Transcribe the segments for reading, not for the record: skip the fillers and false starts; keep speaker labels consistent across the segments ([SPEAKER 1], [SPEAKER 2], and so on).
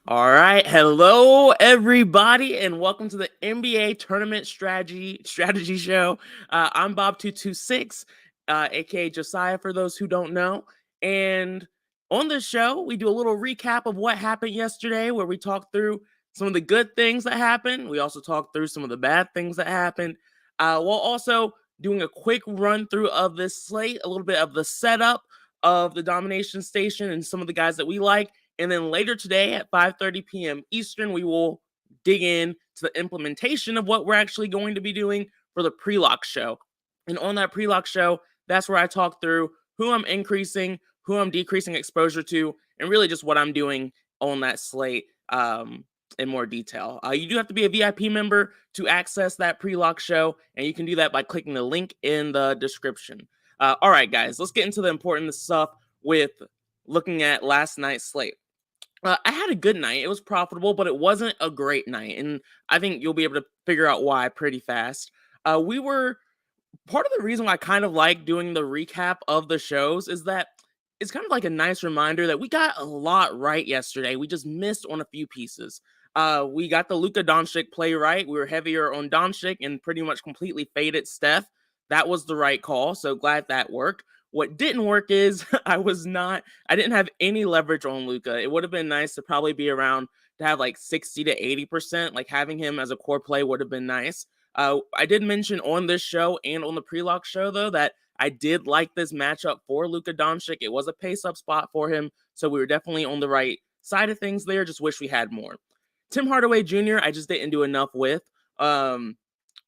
[SPEAKER 1] All right, hello everybody, and welcome to the NBA Tournament Strategy Show. I'm Bob226, aka Josiah, for those who don't know. And on this show, we do a little recap of what happened yesterday, where we talk through some of the good things that happened. We also talk through some of the bad things that happened, while also doing a quick run through of this slate, a little bit of the setup of the domination station, and some of the guys that we like. And then later today at 5:30 p.m. Eastern, we will dig in to the implementation of what we're actually going to be doing for the pre-lock show. And on that pre-lock show, that's where I talk through who I'm increasing, who I'm decreasing exposure to, and really just what I'm doing on that slate in more detail. You do have to be a VIP member to access that pre-lock show, and you can do that by clicking the link in the description. All right, guys, let's get into the important stuff with looking at last night's slate. I had a good night. It was profitable, but it wasn't a great night. And I think you'll be able to figure out why pretty fast. We were part of the reason why I kind of like doing the recap of the shows is that it's kind of like a nice reminder that we got a lot right yesterday. We just missed on a few pieces. We got the Luka Doncic play right. We were heavier on Doncic and pretty much completely faded Steph. That was the right call. So glad that worked. What didn't work is I didn't have any leverage on Luka. It would have been nice to probably be around to have like 60 to 80%. Like having him as a core play would have been nice. I did mention on this show and on the pre-lock show, though, that I did like this matchup for Luka Doncic. It was a pace-up spot for him, so we were definitely on the right side of things there. Just wish we had more. Tim Hardaway Jr., I just didn't do enough with.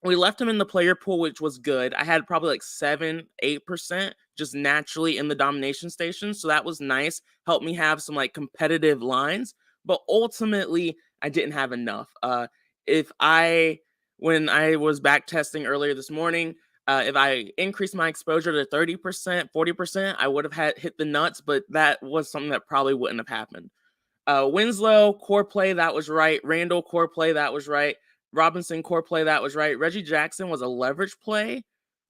[SPEAKER 1] We left him in the player pool, which was good. I had probably like 7-8% just naturally in the domination station, so that was nice. Helped me have some like competitive lines, but ultimately I didn't have enough. If I When I was back testing earlier this morning, if I increased my exposure to 30%, 40%, I would have hit the nuts, but that was something that probably wouldn't have happened. Winslow, core play, that was right. Randall, core play, that was right. Robinson, core play, that was right. Reggie Jackson was a leverage play.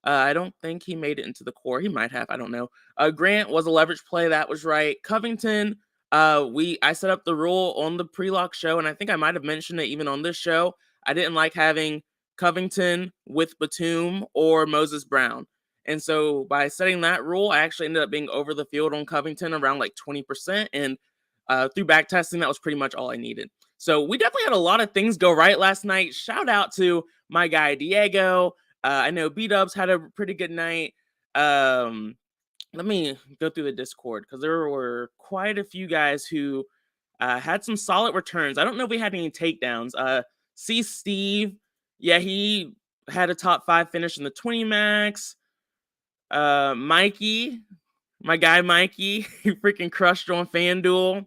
[SPEAKER 1] I don't think he made it into the core. He might have. I don't know. Grant was a leverage play. That was right. Covington, I set up the rule on the pre-lock show, and I think I might have mentioned it even on this show. I didn't like having Covington with Batum or Moses Brown. And so by setting that rule, I actually ended up being over the field on Covington around like 20%. And through back testing, that was pretty much all I needed. So we definitely had a lot of things go right last night. Shout out to my guy Diego. I know B-Dubs had a pretty good night. Let me go through the Discord because there were quite a few guys who had some solid returns. I don't know if we had any takedowns. See Steve, yeah, he had a top 5 finish in the 20 max. Mikey, my guy Mikey, he freaking crushed on FanDuel.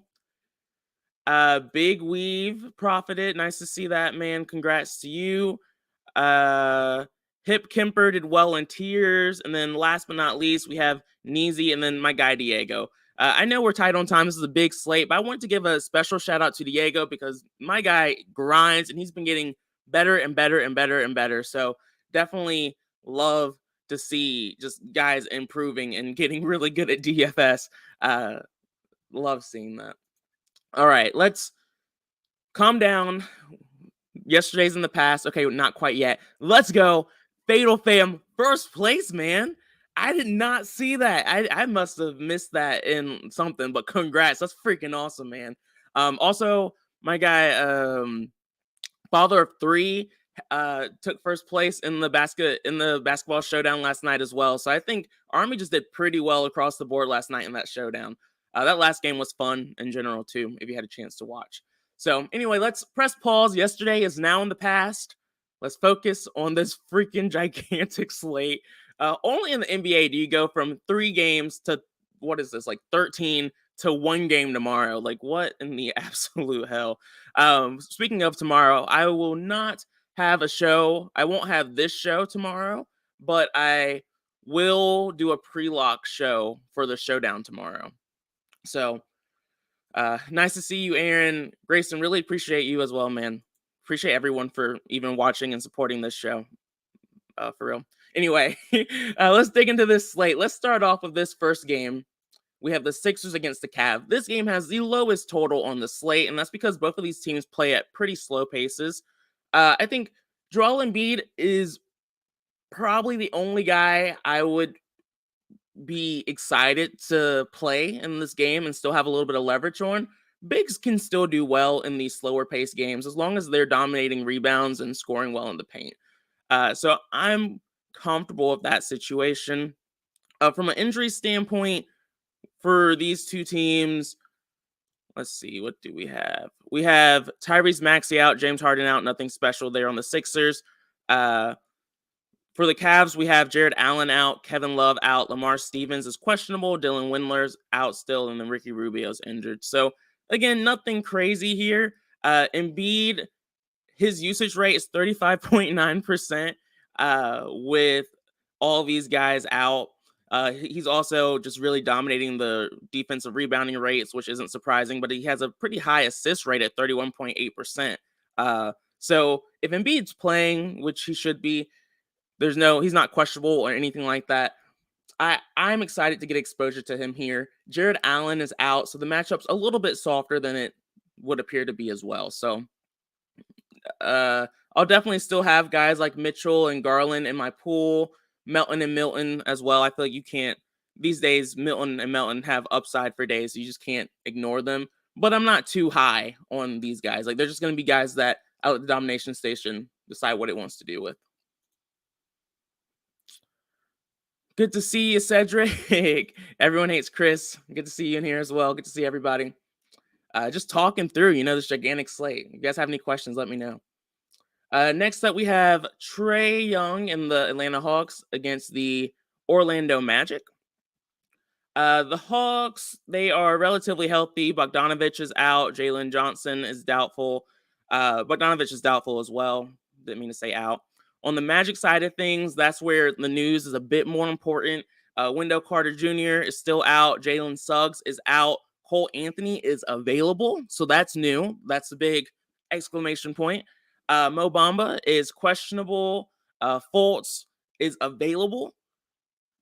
[SPEAKER 1] Big Weave profited. Nice to see that, man. Congrats to you. Hip Kemper did well in tiers. And then last but not least, we have Neezy and then my guy Diego. I know we're tight on time. This is a big slate, but I want to give a special shout out to Diego because my guy grinds and he's been getting better and better and better and better. So definitely love to see just guys improving and getting really good at DFS. Love seeing that. All right, let's calm down. Yesterday's in the past. Okay, not quite yet. Let's go. Fatal Fam, first place, man. I did not see that. I must have missed that in something, but congrats. That's freaking awesome, man. Also, my guy, Father of Three, took first place in the basketball showdown last night as well. So I think Army just did pretty well across the board last night in that showdown. That last game was fun in general, too, if you had a chance to watch. So, anyway, let's press pause. Yesterday is now in the past. Let's focus on this freaking gigantic slate. Only in the NBA do you go from 3 games to, what is this, like 13 to 1 game tomorrow. Like, what in the absolute hell? Speaking of tomorrow, I will not have a show. I won't have this show tomorrow, but I will do a pre-lock show for the showdown tomorrow. So, nice to see you, Aaron. Grayson, really appreciate you as well, man. Appreciate everyone for even watching and supporting this show. For real. Anyway, let's dig into this slate. Let's start off with this first game. we have the Sixers against the Cavs. This game has the lowest total on the slate, and that's because both of these teams play at pretty slow paces. I think Joel Embiid is probably the only guy I would be excited to play in this game and still have a little bit of leverage on. Bigs can still do well in these slower paced games as long as they're dominating rebounds and scoring well in the paint. So I'm comfortable with that situation. From an injury standpoint, for these two teams, let's see, what do we have? We have Tyrese Maxey out, James Harden out, nothing special there on the Sixers. For the Cavs, we have Jared Allen out, Kevin Love out, Lamar Stevens is questionable, Dylan Windler's out still, and then Ricky Rubio's injured. So, again, nothing crazy here. Embiid, his usage rate is 35.9% with all these guys out. He's also just really dominating the defensive rebounding rates, which isn't surprising, but he has a pretty high assist rate at 31.8%. So if Embiid's playing, which he should be, he's not questionable or anything like that. I'm excited to get exposure to him here. Jared Allen is out, so the matchup's a little bit softer than it would appear to be as well. So I'll definitely still have guys like Mitchell and Garland in my pool, Melton and Milton as well. I feel like you can't, these days, Milton and Melton have upside for days, so you just can't ignore them. But I'm not too high on these guys. Like, they're just going to be guys that out at the domination station decide what it wants to do with. Good to see you, Cedric. Everyone hates Chris. Good to see you in here as well. Good to see everybody. Just talking through, this gigantic slate. If you guys have any questions, let me know. Next up, we have Trae Young and the Atlanta Hawks against the Orlando Magic. The Hawks, they are relatively healthy. Bogdanovich is out. Jalen Johnson is doubtful. Bogdanovich is doubtful as well. Didn't mean to say out. On the Magic side of things, that's where the news is a bit more important. Wendell Carter Jr. is still out. Jalen Suggs is out. Cole Anthony is available. So that's new. That's a big exclamation point. Mo Bamba is questionable. Fultz is available.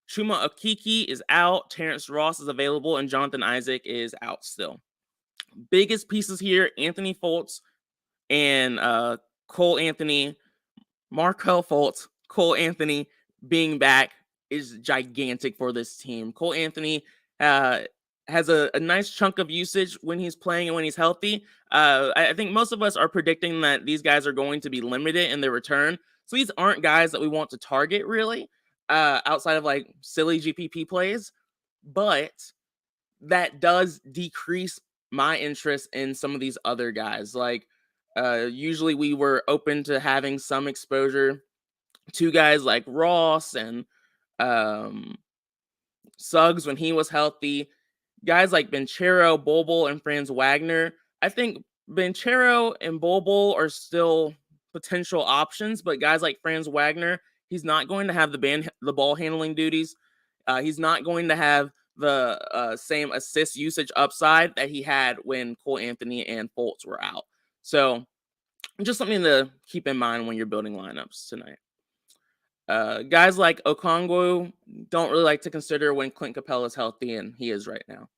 [SPEAKER 1] Chuma Okeke is out. Terrence Ross is available. And Jonathan Isaac is out still. Biggest pieces here, Anthony Fultz and Cole Anthony. Markelle Fultz, Cole Anthony being back is gigantic for this team. Cole Anthony has a nice chunk of usage when he's playing and when he's healthy. I think most of us are predicting that these guys are going to be limited in their return. So these aren't guys that we want to target really outside of like silly GPP plays. But that does decrease my interest in some of these other guys. Like usually we were open to having some exposure to guys like Ross and Suggs when he was healthy. Guys like Banchero, Bol and Franz Wagner. I think Banchero and Bol are still potential options, but guys like Franz Wagner, he's not going to have the ball handling duties. He's not going to have the same assist usage upside that he had when Cole Anthony and Fultz were out. So just something to keep in mind when you're building lineups tonight. Guys like Okongwu don't really like to consider when Clint Capella is healthy, and he is right now.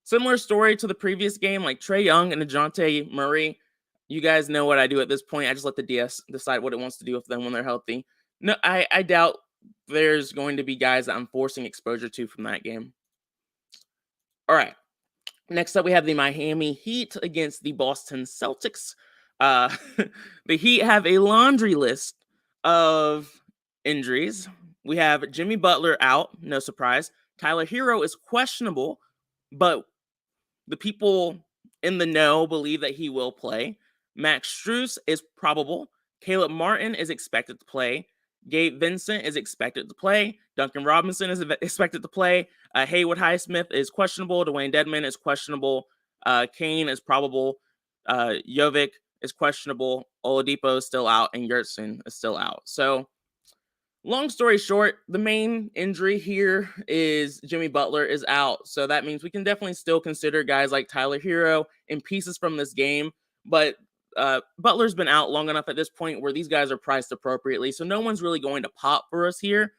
[SPEAKER 1] Similar story to the previous game, like Trae Young and DeJounte Murray. You guys know what I do at this point. I just let the DS decide what it wants to do with them when they're healthy. No, I doubt there's going to be guys that I'm forcing exposure to from that game. All right. Next up, we have the Miami Heat against the Boston Celtics. The Heat have a laundry list of injuries. We have Jimmy Butler out, no surprise. Tyler Hero is questionable, but the people in the know believe that he will play. Max Strus is probable. Caleb Martin is expected to play. Gabe Vincent is expected to play. Duncan Robinson is expected to play. Haywood Highsmith is questionable. Dwayne Dedman is questionable. Kane is probable. Jovic is questionable. Oladipo is still out, and Yurtseven is still out. So, long story short, the main injury here is Jimmy Butler is out. So that means we can definitely still consider guys like Tyler Hero and pieces from this game. But Butler's been out long enough at this point where these guys are priced appropriately. So no one's really going to pop for us here.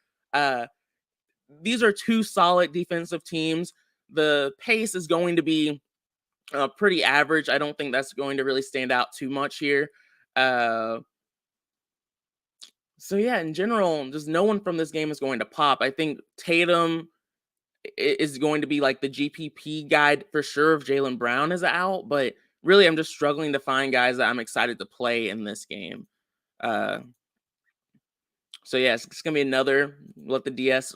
[SPEAKER 1] These are two solid defensive teams. The pace is going to be pretty average. I don't think that's going to really stand out too much here. Uh, so yeah, in general, just no one from this game is going to pop. I think Tatum is going to be like the GPP guide for sure if Jaylen Brown is out, but really I'm just struggling to find guys that I'm excited to play in this game. Uh, so yeah, it's gonna be another let the DS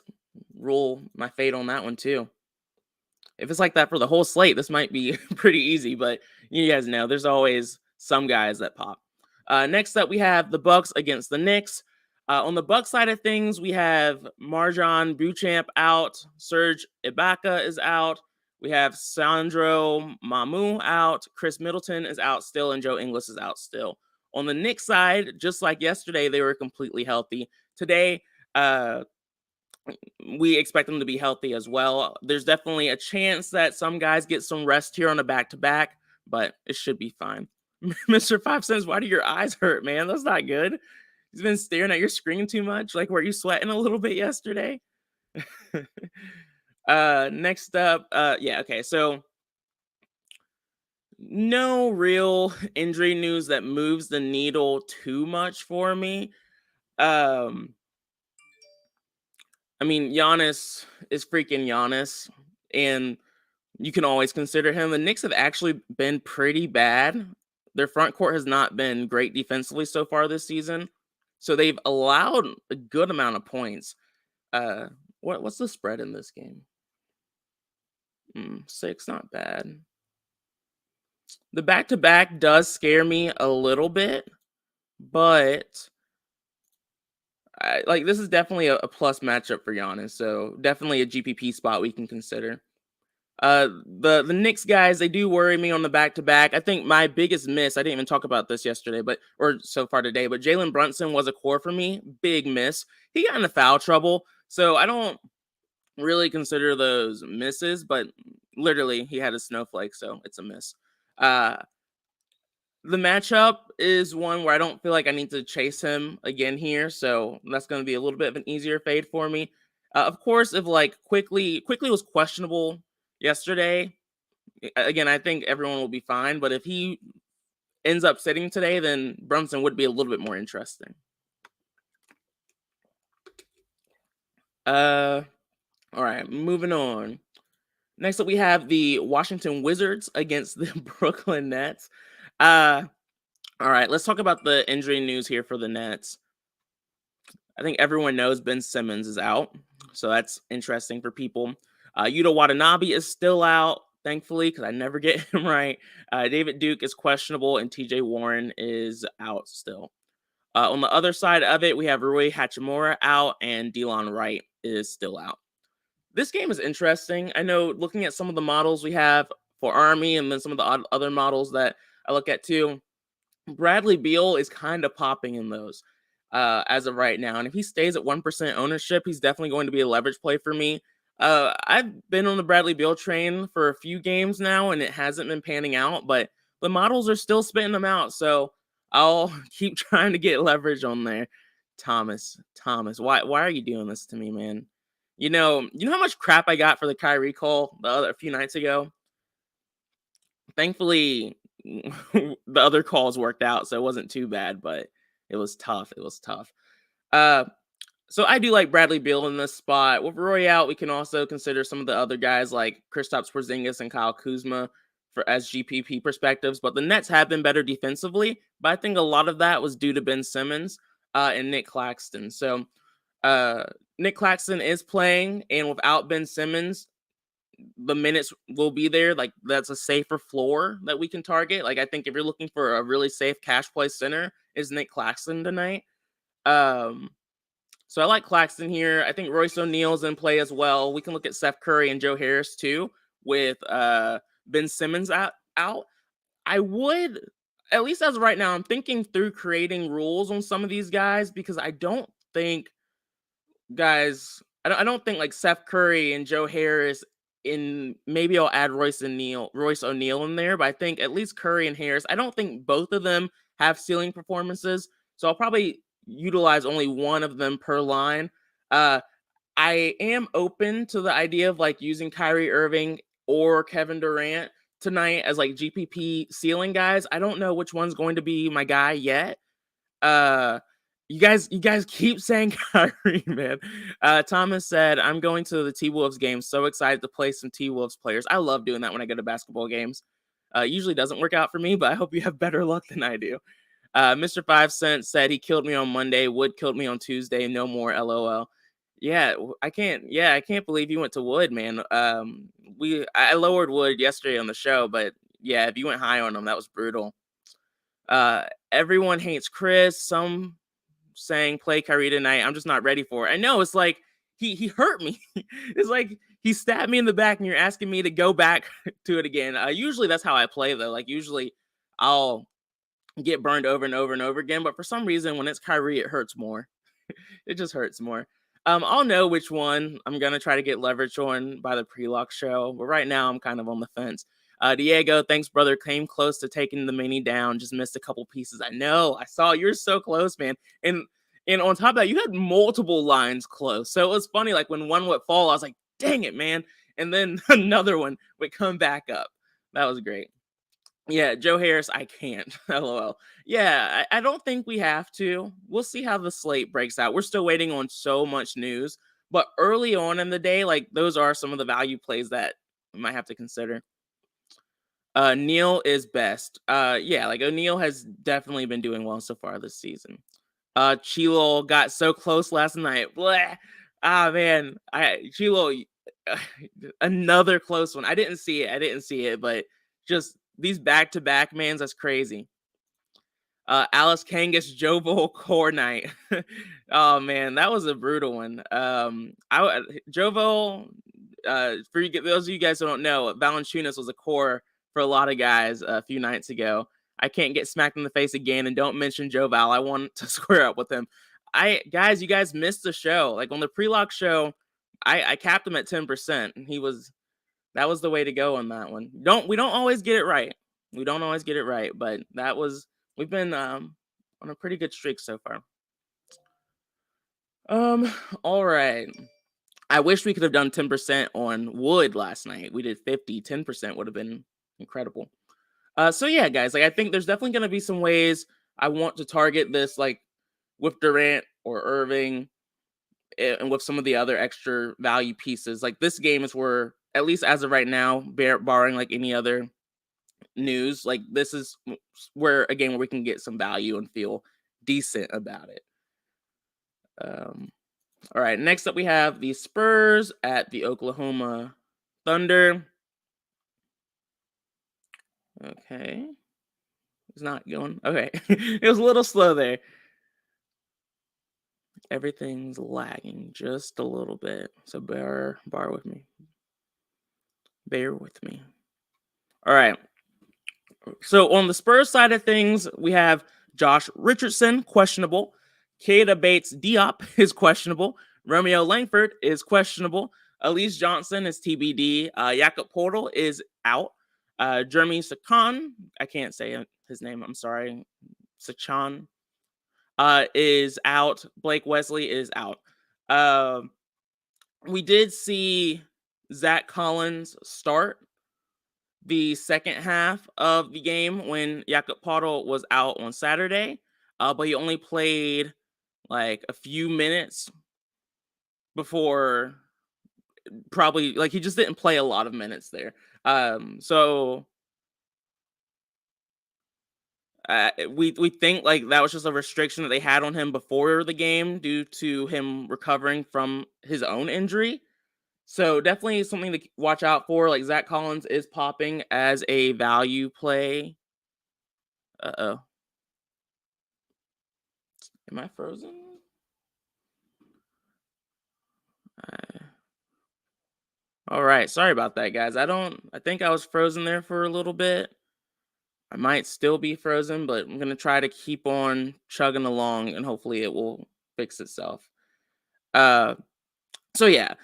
[SPEAKER 1] rule my fate on that one too. If it's like that for the whole slate, this might be pretty easy, but you guys know there's always some guys that pop. Next up, we have the Bucks against the Knicks. On the Bucks side of things, we have Marjan Beauchamp out, Serge Ibaka is out, we have Sandro Mamu out, Chris Middleton is out still, and Joe Ingles is out still. On the Knicks side, just like yesterday, they were completely healthy. Today, we expect them to be healthy as well. There's definitely a chance that some guys get some rest here on a back-to-back, but it should be fine. Mr. 5 Cents, why do your eyes hurt, man? That's not good. He's been staring at your screen too much. Like, were you sweating a little bit yesterday? Next up, yeah, okay, so no real injury news that moves the needle too much for me. I mean, Giannis is freaking Giannis, and you can always consider him. The Knicks have actually been pretty bad. Their front court has not been great defensively so far this season, so they've allowed a good amount of points. What's the spread in this game? 6, not bad. The back-to-back does scare me a little bit, but this is definitely a plus matchup for Giannis, so definitely a GPP spot we can consider. The Knicks guys, they do worry me on the back-to-back. I think my biggest miss, I didn't even talk about this yesterday, or so far today, but Jalen Brunson was a core for me. Big miss. He got into foul trouble, so I don't really consider those misses, but literally he had a snowflake, so it's a miss. The matchup is one where I don't feel like I need to chase him again here, so that's going to be a little bit of an easier fade for me. Of course, if like quickly was questionable yesterday, again, I think everyone will be fine. But if he ends up sitting today, then Brunson would be a little bit more interesting. All right, moving on. Next up, we have the Washington Wizards against the Brooklyn Nets. All right, let's talk about the injury news here for the Nets. I think everyone knows Ben Simmons is out, so that's interesting for people. Yuta Watanabe is still out, thankfully, because I never get him right. David Duke is questionable, and TJ Warren is out still. On the other side of it, we have Rui Hachimura out, and Delon Wright is still out. This game is interesting. I know looking at some of the models we have for Army and then some of the other models that I look at too, Bradley Beal is kind of popping in those as of right now. And if he stays at 1% ownership, he's definitely going to be a leverage play for me. I've been on the Bradley Beal train for a few games now, and it hasn't been panning out, but the models are still spitting them out. So I'll keep trying to get leverage on there. Thomas, why are you doing this to me, man? You know how much crap I got for the Kyrie call a few nights ago? Thankfully, the other calls worked out, so it wasn't too bad, but it was tough. So I do like Bradley Beal in this spot. With Roy out, we can also consider some of the other guys like Kristaps Porzingis and Kyle Kuzma as GPP perspectives. But the Nets have been better defensively, but I think a lot of that was due to Ben Simmons and Nick Claxton. So Nick Claxton is playing, and without Ben Simmons, the minutes will be there. Like, that's a safer floor that we can target. Like, I think if you're looking for a really safe cash play center, is Nick Claxton tonight. So I like Claxton here. I think Royce O'Neal's in play as well. We can look at Seth Curry and Joe Harris too, with Ben Simmons out. I would, at least as of right now, I'm thinking through creating rules on some of these guys, because I don't think I don't think like Seth Curry and Joe Harris, in maybe I'll add Royce O'Neal in there, but I think at least Curry and Harris, I don't think both of them have ceiling performances. So I'll probably utilize only one of them per line. I I am open to the idea of like using Kyrie Irving or Kevin Durant tonight as like GPP ceiling guys. I don't know which one's going to be my guy yet. Uh you guys keep saying Kyrie, man. Thomas said, I'm going to the T-Wolves game. So excited to play some T-Wolves players. I love doing that when I go to basketball games. Usually doesn't work out for me, but I hope you have better luck than I do. Mr. 5 Cent said he killed me on Monday. Wood killed me on Tuesday. No more LOL. Yeah, I can't. Yeah, I can't believe you went to Wood, man. I lowered Wood yesterday on the show, but yeah, if you went high on him, that was brutal. Everyone hates Chris. Some saying play Kyrie tonight. I'm just not ready for it. I know it's like he hurt me. It's like he stabbed me in the back, and you're asking me to go back to it again. Usually that's how I play though. Like usually I'll get burned over and over and over again. But for some reason, when it's Kyrie, it hurts more. It just hurts more. I'll know which one I'm gonna try to get leverage on by the pre-lock show, but right now I'm kind of on the fence. Diego, thanks, brother. Came close to taking the mini down, just missed a couple pieces. I know, I saw you're so close, man. And on top of that, you had multiple lines close. So it was funny, like when one would fall, I was like, dang it, man. And then another one would come back up. That was great. Yeah, Joe Harris, I can't. LOL. Yeah, I don't think we have to. We'll see how the slate breaks out. We're still waiting on so much news, but early on in the day, like those are some of the value plays that we might have to consider. Neil is best. Yeah, like O'Neal has definitely been doing well so far this season. Chilo got so close last night. Blah. Ah man, Chilo, another close one. I didn't see it, but just these back-to-back mans, that's crazy. Alice Kangas, Jovo Core Night. Oh man, that was a brutal one. Jovo, those of you guys who don't know, Valanciunas was a core for a lot of guys a few nights ago. I can't get smacked in the face again, and don't mention Joe Val. I want to square up with him. You guys missed the show. Like on the pre-lock show, I capped him at 10%. That was the way to go on that one. We don't always get it right. We don't always get it right, but we've been on a pretty good streak so far. All right. I wish we could have done 10% on Wood last night. We did 50. 10% would have been incredible. So yeah, guys, like I think there's definitely going to be some ways I want to target this, like with Durant or Irving, and with some of the other extra value pieces. Like this game is where, at least as of right now, barring like any other news, like this is where a game where we can get some value and feel decent about it. All right, next up we have the Spurs at the Oklahoma Thunder. Okay. It's not going. Okay. It was a little slow there. Everything's lagging just a little bit. So bear with me. Bear with me. All right. So on the Spurs side of things, we have Josh Richardson, questionable. Keita Bates-Diop is questionable. Romeo Langford is questionable. Elise Johnson is TBD. Jakob Portal is out. Jeremy Sakan, I can't say his name, I'm sorry. Sachan is out. Blake Wesley is out. We did see Zach Collins start the second half of the game when Jakob Poeltl was out on Saturday, but he only played like a few minutes before, probably like he just didn't play a lot of minutes there. So we think like that was just a restriction that they had on him before the game due to him recovering from his own injury. So definitely something to watch out for. Like Zach Collins is popping as a value play. Uh-oh. Am I frozen? All right. Sorry about that, guys. I think I was frozen there for a little bit. I might still be frozen, but I'm going to try to keep on chugging along and hopefully it will fix itself. So yeah,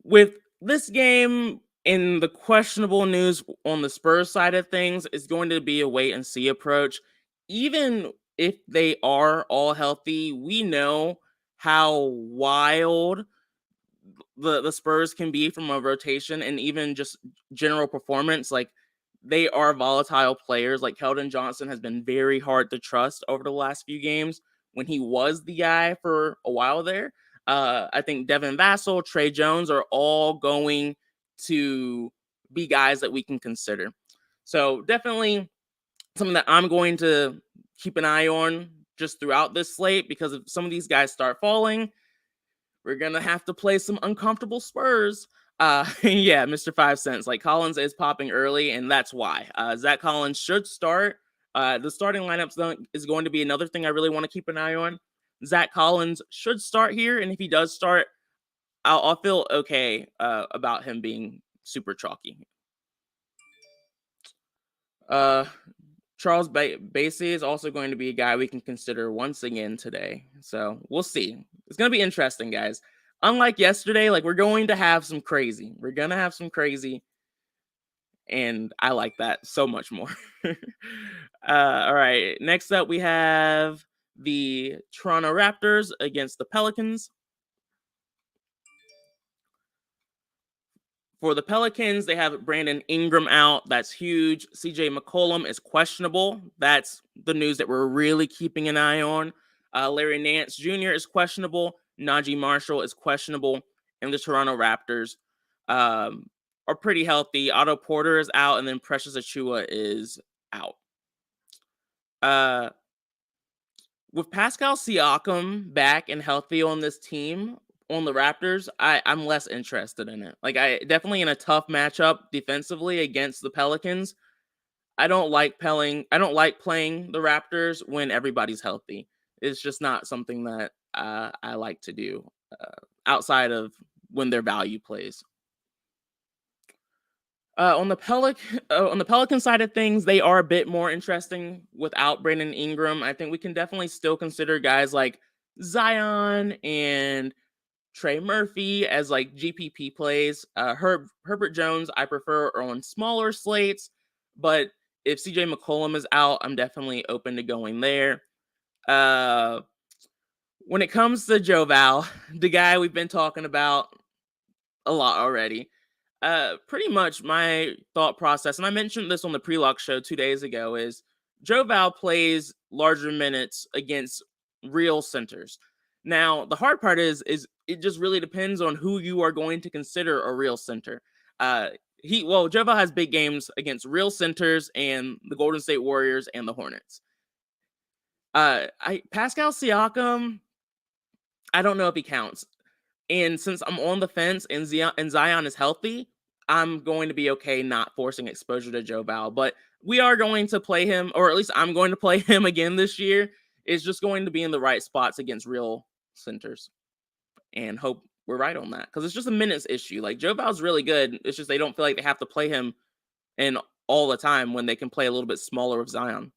[SPEAKER 1] with this game, in the questionable news on the Spurs side of things, is going to be a wait and see approach. Even if they are all healthy, we know how wild the Spurs can be from a rotation and even just general performance. Like, they are volatile players. Like, Keldon Johnson has been very hard to trust over the last few games when he was the guy for a while there. I think Devin Vassell, Trey Jones are all going to be guys that we can consider. So definitely something that I'm going to keep an eye on just throughout this slate, because if some of these guys start falling, we're going to have to play some uncomfortable Spurs. Yeah, Mr. 5 Cents. Like, Collins is popping early, and that's why. Zach Collins should start. The starting lineup is going to be another thing I really want to keep an eye on. Zach Collins should start here, and if he does start, I'll feel okay about him being super chalky. Charles Bassey is also going to be a guy we can consider once again today. So we'll see. It's going to be interesting, guys. Unlike yesterday, like, we're going to have some crazy. We're going to have some crazy. And I like that so much more. All right. Next up, we have the Toronto Raptors against the Pelicans. For the Pelicans, they have Brandon Ingram out. That's huge. CJ McCollum is questionable. That's the news that we're really keeping an eye on. Larry Nance Jr. is questionable. Najee Marshall is questionable. And the Toronto Raptors are pretty healthy. Otto Porter is out, and then Precious Achiuwa is out. With Pascal Siakam back and healthy on this team, on the Raptors, I'm less interested in it. Like, I definitely in a tough matchup defensively against the Pelicans. I don't like playing the Raptors when everybody's healthy. It's just not something that I like to do outside of when their value plays. On the Pelican side of things, they are a bit more interesting without Brandon Ingram. I think we can definitely still consider guys like Zion and Trey Murphy as like GPP plays. Herbert Jones, I prefer on smaller slates, but if CJ McCollum is out, I'm definitely open to going there. When it comes to Joe Val, the guy we've been talking about a lot already, pretty much my thought process, and I mentioned this on the pre-lock show 2 days ago, is Joe Val plays larger minutes against real centers. Now, the hard part is it just really depends on who you are going to consider a real center. Joe Val has big games against real centers and the Golden State Warriors and the Hornets. Pascal Siakam, I don't know if he counts. And since I'm on the fence and Zion is healthy, I'm going to be okay not forcing exposure to Joe Val. But we are going to play him, or at least I'm going to play him again this year. It's just going to be in the right spots against real centers, and hope we're right on that, because it's just a minutes issue. Like, Joe Val's really good. It's just they don't feel like they have to play him in all the time when they can play a little bit smaller with Zion.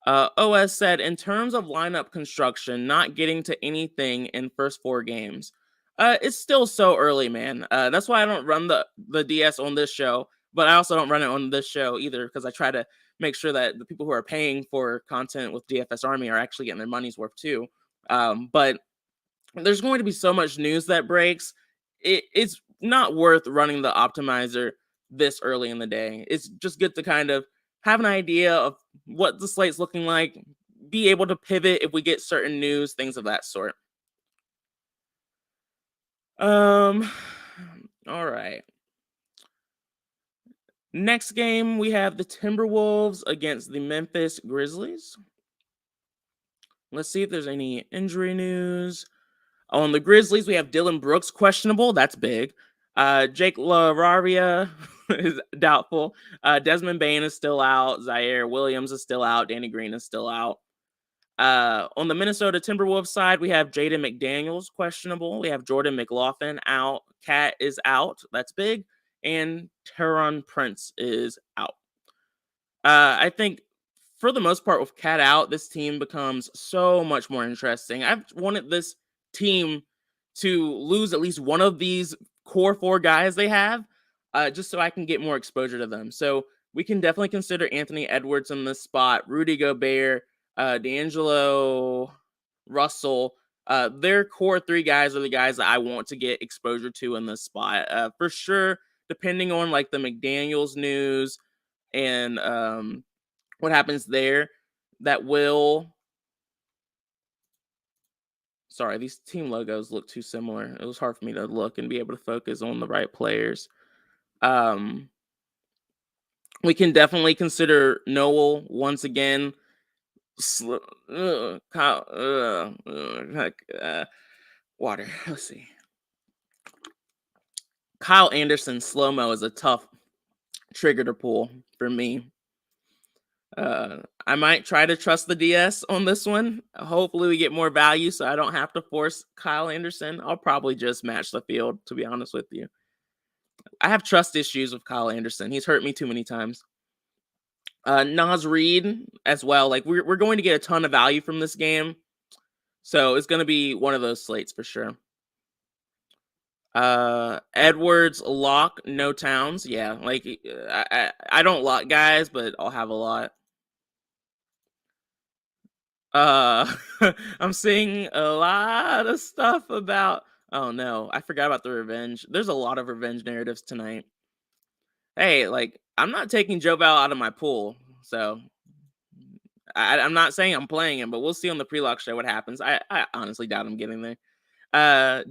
[SPEAKER 1] OS said, in terms of lineup construction, not getting to anything in first 4 games. It's still so early, man. That's why I don't run the DS on this show, but I also don't run it on this show either, because I try to make sure that the people who are paying for content with DFS Army are actually getting their money's worth too. But there's going to be so much news that breaks. It's not worth running the optimizer this early in the day. It's just good to kind of have an idea of what the slate's looking like, be able to pivot if we get certain news, things of that sort. All right. Next game, we have the Timberwolves against the Memphis Grizzlies. Let's see if there's any injury news. On the Grizzlies, we have Dylan Brooks questionable. That's big. Jake LaRavia is doubtful. Desmond Bane is still out. Zaire Williams is still out. Danny Green is still out. On the Minnesota Timberwolves side, we have Jaden McDaniels questionable. We have Jordan McLaughlin out. Cat is out. That's big. And Teron Prince is out. I think for the most part, with Cat out, this team becomes so much more interesting. I've wanted this team to lose at least one of these core 4 guys they have, just so I can get more exposure to them. So we can definitely consider Anthony Edwards in this spot, Rudy Gobert, D'Angelo Russell, Their core three guys are the guys that I want to get exposure to in this spot. For sure, depending on like the McDaniels news and what happens there, that will. Sorry, these team logos look too similar. It was hard for me to look and be able to focus on the right players. Um, we can definitely consider Noel once again. Kyle, water. Let's see. Kyle Anderson slow mo is a tough trigger to pull for me. I might try to trust the DS on this one. Hopefully, we get more value so I don't have to force Kyle Anderson. I'll probably just match the field, to be honest with you. I have trust issues with Kyle Anderson. He's hurt me too many times. Nas Reed as well. Like we're going to get a ton of value from this game, so it's going to be one of those slates for sure. Edwards lock, no Towns. Yeah, like I don't lock guys, but I'll have a lot. I'm seeing a lot of stuff about. Oh no, I forgot about the revenge. There's a lot of revenge narratives tonight. Hey, like I'm not taking Joe Val out of my pool, so I'm not saying I'm playing him, but we'll see on the pre-lock show what happens. I honestly doubt I'm getting there.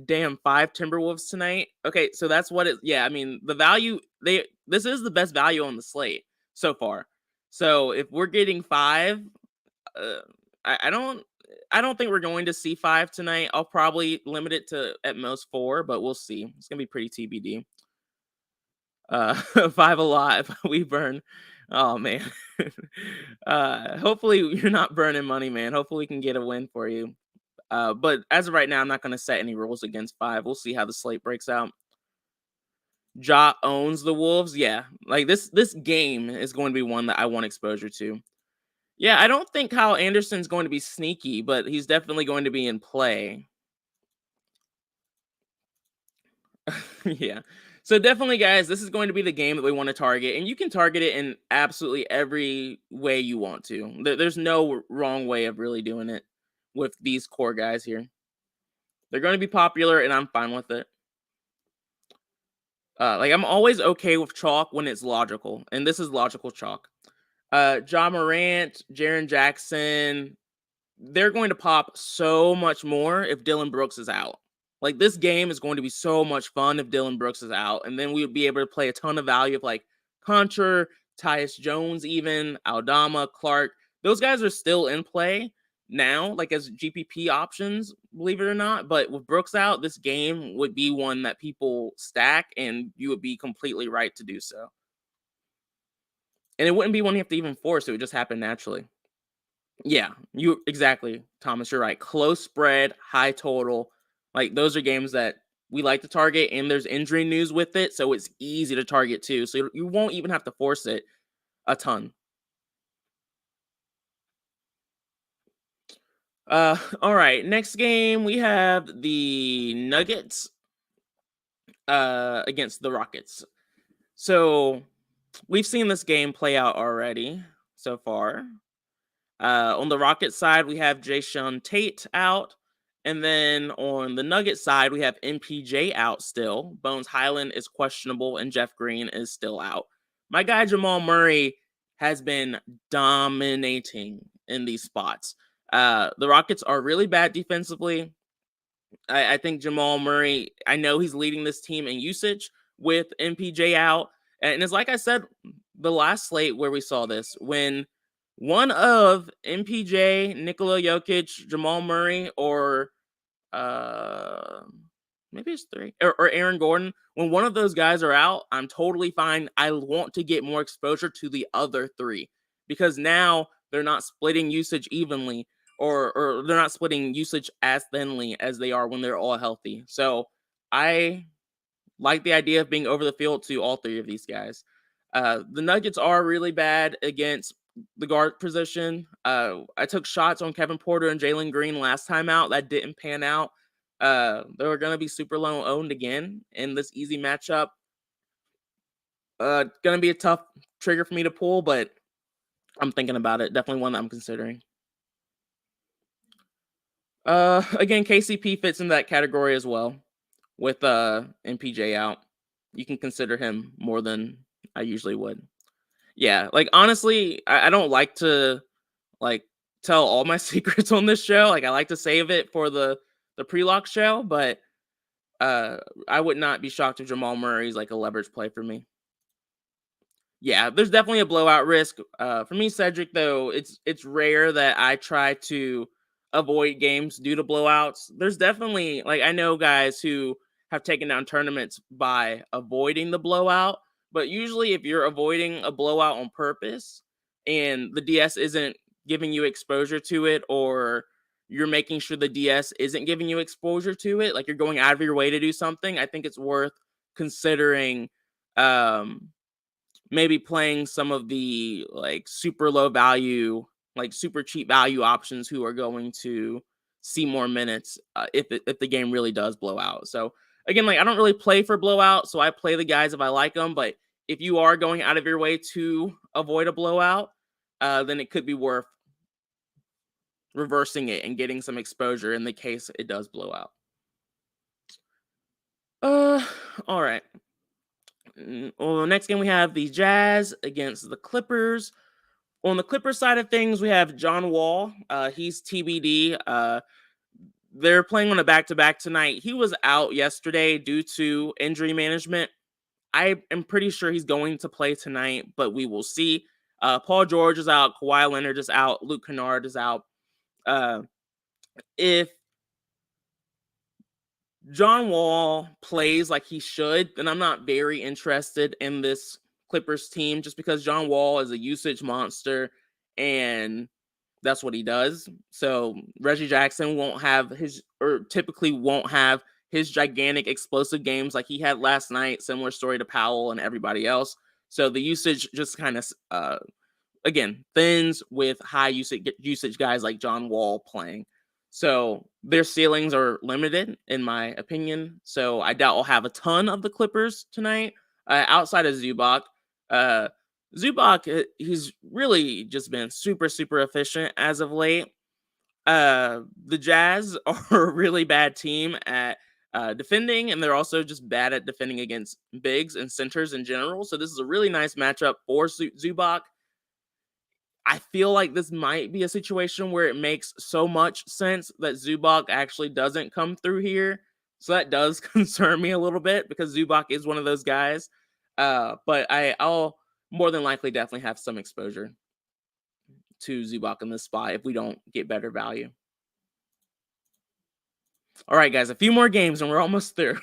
[SPEAKER 1] Damn, 5 Timberwolves tonight. Okay, so that's what it. Yeah, I mean the value. This is the best value on the slate so far. So if we're getting 5, I don't think we're going to see 5 tonight. I'll probably limit it to at most 4, but we'll see. It's gonna be pretty TBD. 5 a lot. We burn. Oh man. Hopefully you're not burning money, man. Hopefully we can get a win for you. But as of right now, I'm not going to set any rules against 5. We'll see how the slate breaks out. Ja owns the Wolves. Yeah, like this game is going to be one that I want exposure to. Yeah, I don't think Kyle Anderson's going to be sneaky, but he's definitely going to be in play. Yeah. So definitely, guys, this is going to be the game that we want to target, and you can target it in absolutely every way you want to. There's no wrong way of really doing it with these core guys here. They're going to be popular, and I'm fine with it. Like I'm always okay with chalk when it's logical, and this is logical chalk. Ja Morant, Jaren Jackson, they're going to pop so much more if Dylan Brooks is out. Like this game is going to be so much fun if Dylan Brooks is out, and then we would be able to play a ton of value of like Contra, Tyus Jones, even Aldama, Clark. Those guys are still in play now, like as GPP options, believe it or not. But with Brooks out, this game would be one that people stack, and you would be completely right to do so. And it wouldn't be one you have to even force; it would just happen naturally. Yeah, you exactly, Thomas. You're right. Close spread, high total. Like those are games that we like to target, and there's injury news with it, so it's easy to target too. So you won't even have to force it a ton. All right. Next game we have the Nuggets against the Rockets. So we've seen this game play out already so far. On the Rockets side, we have Jason Tate out. And then on the Nuggets side, we have MPJ out still. Bones Highland is questionable, and Jeff Green is still out. My guy Jamal Murray has been dominating in these spots. The Rockets are really bad defensively. I think Jamal Murray, I know he's leading this team in usage with MPJ out. And it's like I said, the last slate where we saw this, when one of MPJ, Nikola Jokic, Jamal Murray, or uh maybe it's 3, or Aaron Gordon, when one of those guys are out, I'm totally fine. I want to get more exposure to the other 3 because now they're not splitting usage evenly, or they're not splitting usage as thinly as they are when they're all healthy. So I like the idea of being over the field to all 3 of these guys. The Nuggets are really bad against the guard position. I took shots on Kevin Porter and Jalen Green last time out. That didn't pan out. They were going to be super low owned again in this easy matchup. Going to be a tough trigger for me to pull, but I'm thinking about it. Definitely one that I'm considering. Again, KCP fits in that category as well. With MPJ out, you can consider him more than I usually would. Yeah, like honestly, I don't like to like tell all my secrets on this show. Like I like to save it for the pre-lock show, but uh I would not be shocked if Jamal Murray's like a leverage play for me. Yeah, there's definitely a blowout risk. For me, Cedric, though, it's rare that I try to avoid games due to blowouts. There's definitely like I know guys who have taken down tournaments by avoiding the blowout, but usually if you're avoiding a blowout on purpose and the DS isn't giving you exposure to it, or you're making sure the DS isn't giving you exposure to it, like you're going out of your way to do something, I think it's worth considering um maybe playing some of the like super low value, like super cheap value options who are going to see more minutes if the game really does blow out. So again, like I don't really play for blowout, so I play the guys if I like them. But if you are going out of your way to avoid a blowout, then it could be worth reversing it and getting some exposure in the case it does blow out. Uh, all right. Well, the next game we have the Jazz against the Clippers. On the Clippers side of things, we have John Wall. He's TBD. They're playing on a back-to-back tonight. He was out yesterday due to injury management. I am pretty sure he's going to play tonight, but we will see. Paul George is out. Kawhi Leonard is out. Luke Kennard is out. If John Wall plays like he should, then I'm not very interested in this Clippers team just because John Wall is a usage monster and that's what he does. So Reggie Jackson won't have typically won't have his gigantic explosive games like he had last night. Similar story to Powell and everybody else. So the usage just kind of again thins with high usage guys like John Wall playing. So their ceilings are limited, in my opinion. So I doubt we'll have a ton of the Clippers tonight. Outside of Zubac, uh, he's really just been super, super efficient as of late. The Jazz are a really bad team at defending, and they're also just bad at defending against bigs and centers in general. So this is a really nice matchup for Zubac. I feel like this might be a situation where it makes so much sense that Zubac actually doesn't come through here. So that does concern me a little bit because Zubac is one of those guys. But I'll more than likely definitely have some exposure to Zubac in this spot if we don't get better value. All right, guys, a few more games and we're almost through.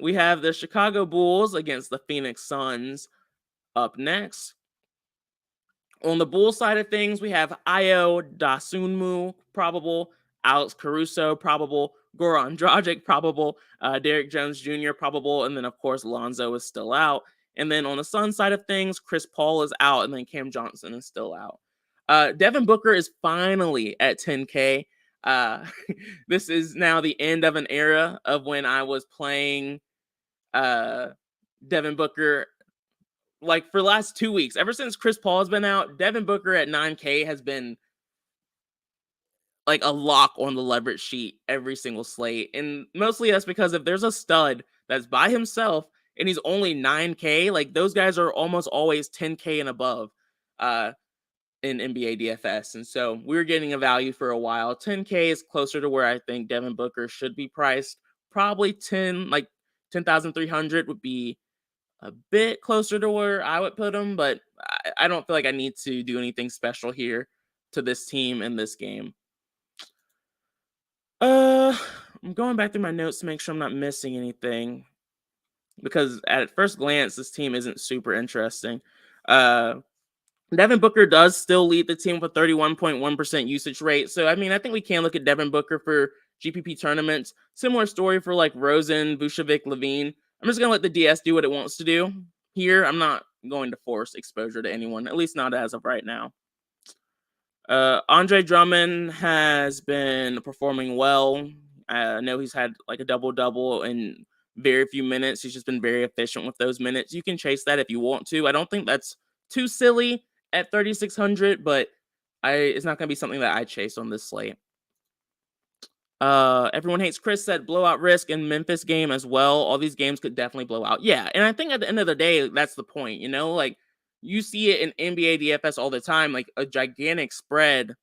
[SPEAKER 1] We have the Chicago Bulls against the Phoenix Suns up next. On the Bulls side of things, we have Io Dasunmu probable, Alex Caruso probable, Goran Dragic probable, Derek Jones Jr. probable, and then of course Lonzo is still out. And then on the Suns side of things, Chris Paul is out, and then Cam Johnson is still out. Devin Booker is finally at 10K. This is now the end of an era of when I was playing Devin Booker like for the last 2 weeks. Ever since Chris Paul has been out, Devin Booker at 9K has been like a lock on the leverage sheet every single slate. And mostly that's because if there's a stud that's by himself and he's only 9K, like those guys are almost always 10K and above in NBA DFS. And so we were getting a value for a while. 10K is closer to where I think Devin Booker should be priced. Probably 10,300 would be a bit closer to where I would put him, but I don't feel like I need to do anything special here to this team in this game. I'm going back through my notes to make sure I'm not missing anything because at first glance, this team isn't super interesting. Devin Booker does still lead the team with a 31.1% usage rate. So, I mean, I think we can look at Devin Booker for GPP tournaments. Similar story for like Rosen, Vucevic, Levine. I'm just going to let the DS do what it wants to do here. I'm not going to force exposure to anyone, at least not as of right now. Andre Drummond has been performing well. I know he's had like a double-double in very few minutes. He's just been very efficient with those minutes. You can chase that if you want to. I don't think that's too silly at 3,600, but it's not going to be something that I chase on this slate. Everyone hates Chris said blowout risk in Memphis game as well. All these games could definitely blow out. Yeah, and I think at the end of the day, that's the point. Like you see it in NBA DFS all the time. Like a gigantic spread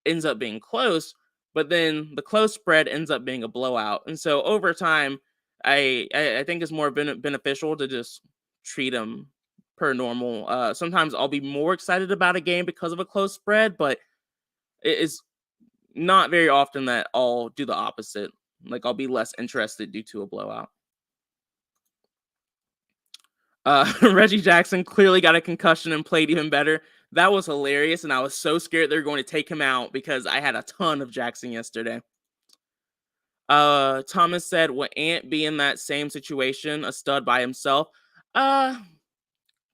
[SPEAKER 1] ends up being close, but then the close spread ends up being a blowout. And so over time, I think it's more beneficial to just treat them per normal. Sometimes I'll be more excited about a game because of a close spread, but it's not very often that I'll do the opposite. Like I'll be less interested due to a blowout. Reggie Jackson clearly got a concussion and played even better. That was hilarious, and I was so scared they were going to take him out because I had a ton of Jackson yesterday. Thomas said, "Will Ant be in that same situation, a stud by himself?"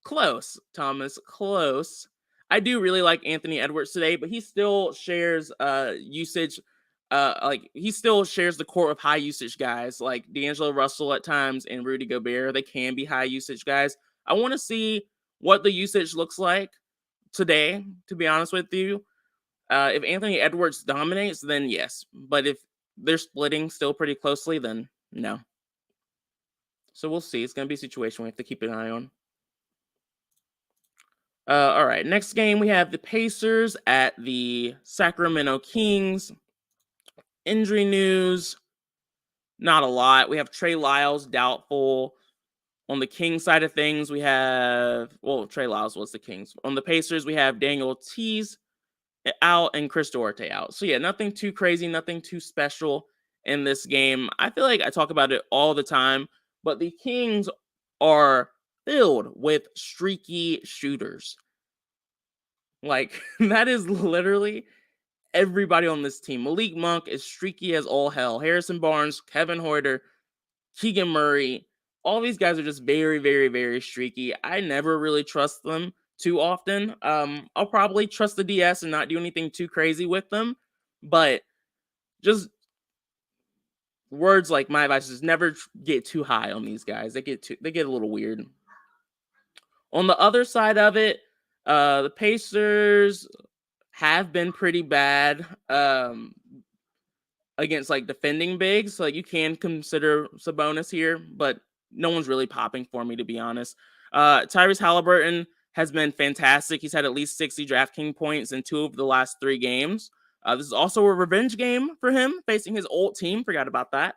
[SPEAKER 1] Close, Thomas, close. I do really like Anthony Edwards today, but he still shares usage. Like he still shares the core of high usage guys like D'Angelo Russell at times and Rudy Gobert. They can be high usage guys. I want to see what the usage looks like today, to be honest with you. If Anthony Edwards dominates, then yes. But if they're splitting still pretty closely, then no. So we'll see. It's going to be a situation we have to keep an eye on. All right. Next game, we have the Pacers at the Sacramento Kings. Injury news, not a lot. We have Trey Lyles doubtful. On the Kings side of things, we have, Trey Lyles was the Kings. On the Pacers, we have Daniel Tease out and Chris Duarte out. So yeah, nothing too crazy, nothing too special in this game. I feel like I talk about it all the time, but the Kings are filled with streaky shooters. Like that is literally everybody on this team. Malik Monk is streaky as all hell. Harrison Barnes, Kevin Huerter, Keegan Murray, all these guys are just very, very, very streaky. I never really trust them too often. I'll probably trust the DS and not do anything too crazy with them, but just words like my advice is never get too high on these guys. They get a little weird. On the other side of it, the Pacers have been pretty bad against like defending bigs. So like you can consider Sabonis here, but no one's really popping for me, to be honest. Tyrese Halliburton has been fantastic. He's had at least 60 DraftKings points in 2 of the last 3 games. This is also a revenge game for him facing his old team. Forgot about that.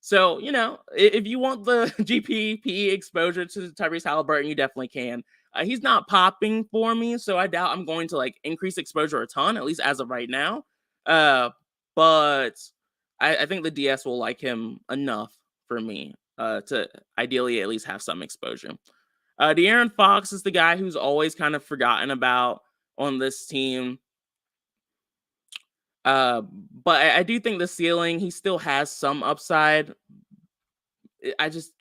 [SPEAKER 1] So, if you want the GPP exposure to Tyrese Halliburton, you definitely can. He's not popping for me, so I doubt I'm going to like increase exposure a ton, at least as of right now. But I think the DS will like him enough for me to ideally at least have some exposure. De'Aaron Fox is the guy who's always kind of forgotten about on this team. But I do think the ceiling, he still has some upside. I just,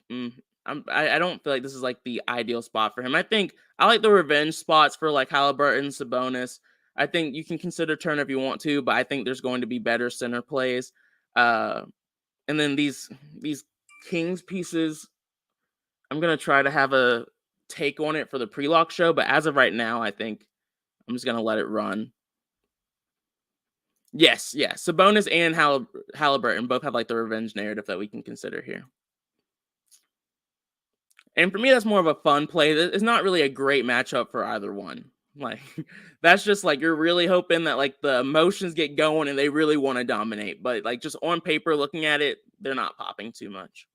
[SPEAKER 1] I don't feel like this is like the ideal spot for him. I think I like the revenge spots for like Halliburton, Sabonis. I think you can consider Turner if you want to, but I think there's going to be better center plays. And then these Kings pieces, I'm going to try to have a take on it for the pre-lock show, but as of right now, I think I'm just going to let it run. Yes. Sabonis and Halliburton both have like the revenge narrative that we can consider here. And for me, that's more of a fun play. It's not really a great matchup for either one. Like, that's just like you're really hoping that like the emotions get going and they really want to dominate. But like just on paper, looking at it, they're not popping too much.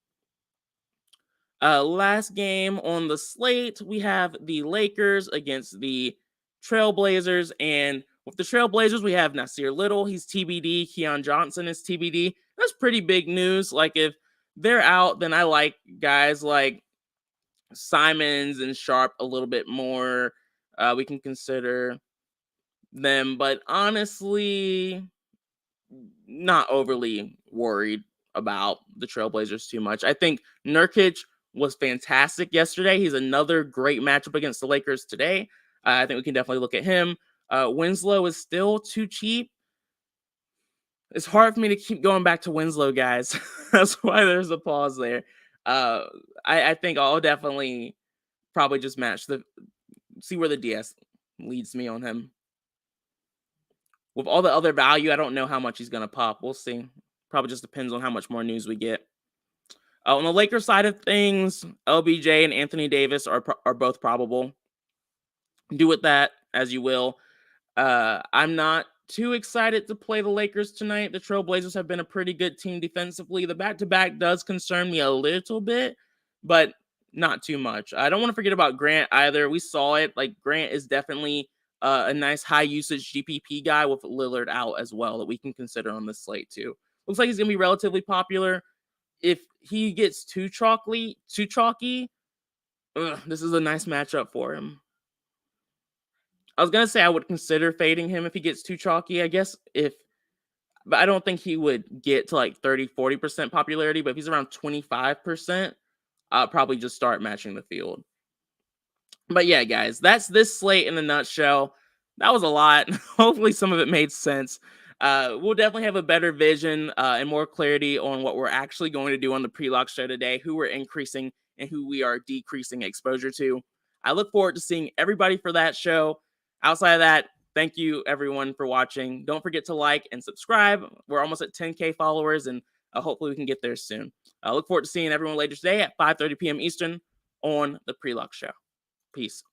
[SPEAKER 1] Last game on the slate, we have the Lakers against the Trailblazers. And with the Trailblazers, we have Nasir Little. He's TBD. Keon Johnson is TBD. That's pretty big news. Like, if they're out, then I like guys like Simons and Sharp a little bit more. We can consider them. But honestly, not overly worried about the Trailblazers too much. I think Nurkic was fantastic yesterday. He's another great matchup against the Lakers today. I think we can definitely look at him. Winslow is still too cheap. It's hard for me to keep going back to Winslow, guys. That's why there's a pause there. I think I'll definitely probably just see where the DS leads me on him. with all the other value, I don't know how much he's going to pop. We'll see. Probably just depends on how much more news we get. On the Lakers side of things, LBJ and Anthony Davis are both probable. Do with that as you will. I'm not too excited to play the Lakers tonight. The Trailblazers have been a pretty good team defensively. The back-to-back does concern me a little bit, but not too much. I don't want to forget about Grant either. We saw it. Like, Grant is definitely a nice high-usage GPP guy with Lillard out as well that we can consider on this slate too. Looks like he's going to be relatively popular. If he gets too chalky, this is a nice matchup for him. I was gonna say I would consider fading him if he gets too chalky, I guess, but I don't think he would get to like 30-40% popularity. But if he's around 25%, I'll probably just start matching the field. But yeah, guys, that's this slate in a nutshell. That was a lot. Hopefully some of it made sense. We'll definitely have a better vision and more clarity on what we're actually going to do on the pre-lock show today, who we're increasing and who we are decreasing exposure to. I look forward to seeing everybody for that show. Outside of that, thank you everyone for watching. Don't forget to like and subscribe. We're almost at 10K followers, and hopefully we can get there soon. I look forward to seeing everyone later today at 5:30 p.m. Eastern on the pre-lock show. Peace.